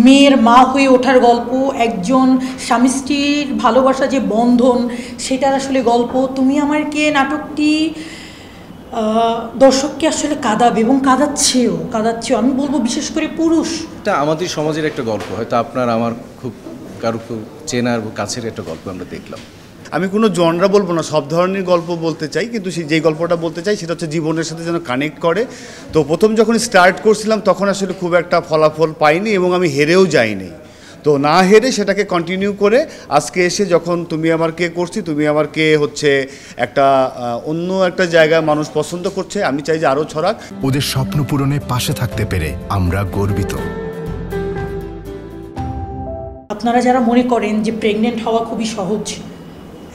মেয়ের মা হয়ে ওঠার গল্প, একজন স্বামী স্ত্রীর ভালোবাসা যে বন্ধন সেটার আসলে গল্প। তুমি আমার কে নাটকটি দর্শককে আসলে কাঁদাবে এবং কাঁদাচ্ছেও। আমি বলবো বিশেষ করে পুরুষ। এটা আমাদের সমাজের একটা গল্প, হয়তো আপনার আমার খুব কারো খুব চেনার কাছের একটা গল্প আমরা দেখলাম। আমি কোনো জনরা বলবো না, সব ধরনের গল্প বলতে চাই, কিন্তু যেই গল্পটা বলতে চাই সেটা হচ্ছে জীবনের সাথে যেন কানেক্ট করে। তো প্রথম যখন স্টার্ট করছিলাম তখন আসলে খুব একটা ফলাফল পাইনি এবং আমি হেরেও যাইনি। তো না হেরে সেটাকে কন্টিনিউ করে আজকে এসে যখন তুমি আমার কে করছি, তুমি আমার কে হচ্ছে একটা অন্য একটা জায়গায় মানুষ পছন্দ করছে, আমি চাই যে আরও ছড়াক। ওদের স্বপ্ন পূরণে পাশে থাকতে পেরে আমরা গর্বিত। আপনারা যারা মনে করেন যে প্রেগনেন্ট হওয়া খুবই সহজ,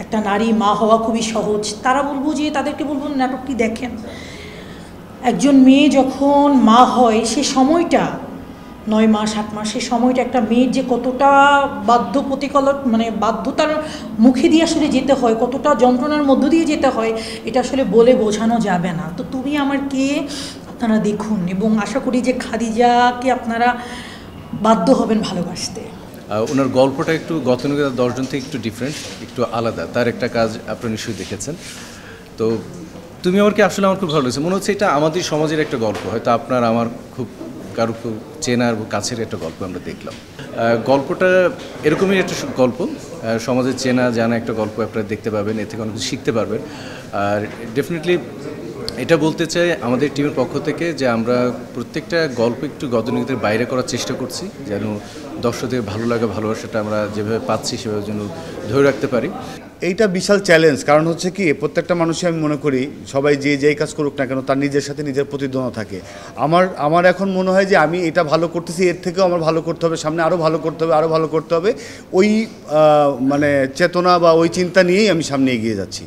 একটা নারী মা হওয়া খুবই সহজ, তারা বলবো যে তাদেরকে বলবো নাটকটি দেখেন। একজন মেয়ে যখন মা হয় সে সময়টা 9 মাস 8 মাস, সে সময়টা একটা মেয়ের যে কতটা বাধ্যতার মুখে দিয়ে আসলে যেতে হয়, কতটা যন্ত্রণার মধ্য দিয়ে যেতে হয়, এটা আসলে বলে বোঝানো যাবে না। তো তুমি আমার কে আপনারা দেখুন, এবং আশা করি যে খাদিজাকে আপনারা বাধ্য হবেন ভালোবাসতে। ওনার গল্পটা একটু গতানুগতিক 10 জন থেকে একটু ডিফারেন্ট, একটু আলাদা। তার একটা কাজ আপনারা নিশ্চয়ই দেখেছেন। তো তুমি আমার কি আসলে আমার খুব ভালো লেগেছে, মনে হচ্ছে এটা আমাদের সমাজের একটা গল্প, হয়তো আপনার আমার খুব কারো খুব চেনার কাছের একটা গল্প আমরা দেখলাম। গল্পটা এরকমই একটা গল্প, সমাজের চেনা জানা একটা গল্প আপনারা দেখতে পাবেন, এর থেকে অনেক কিছু শিখতে পারবেন। আর ডেফিনেটলি এটা বলতে চাই আমাদের টিমের পক্ষ থেকে যে আমরা প্রত্যেকটা গল্প একটু গতানুগতিকের বাইরে করার চেষ্টা করছি, যেন দর্শকদের ভালো লাগা ভালোবাসাটা আমরা যেভাবে পাচ্ছি সেভাবে যেন ধরে রাখতে পারি। এইটা বিশাল চ্যালেঞ্জ, কারণ হচ্ছে কি প্রত্যেকটা মানুষই আমি মনে করি সবাই যেই কাজ করুক না কেন তার নিজের সাথে নিজের প্রতিদ্বন্দ্ব থাকে। আমার এখন মনে হয় যে আমি এটা ভালো করতেছি, এর থেকেও আমার ভালো করতে হবে, সামনে আরও ভালো করতে হবে, আরও ভালো করতে হবে। ওই মানে চেতনা বা ওই চিন্তা নিয়েই আমি সামনে এগিয়ে যাচ্ছি।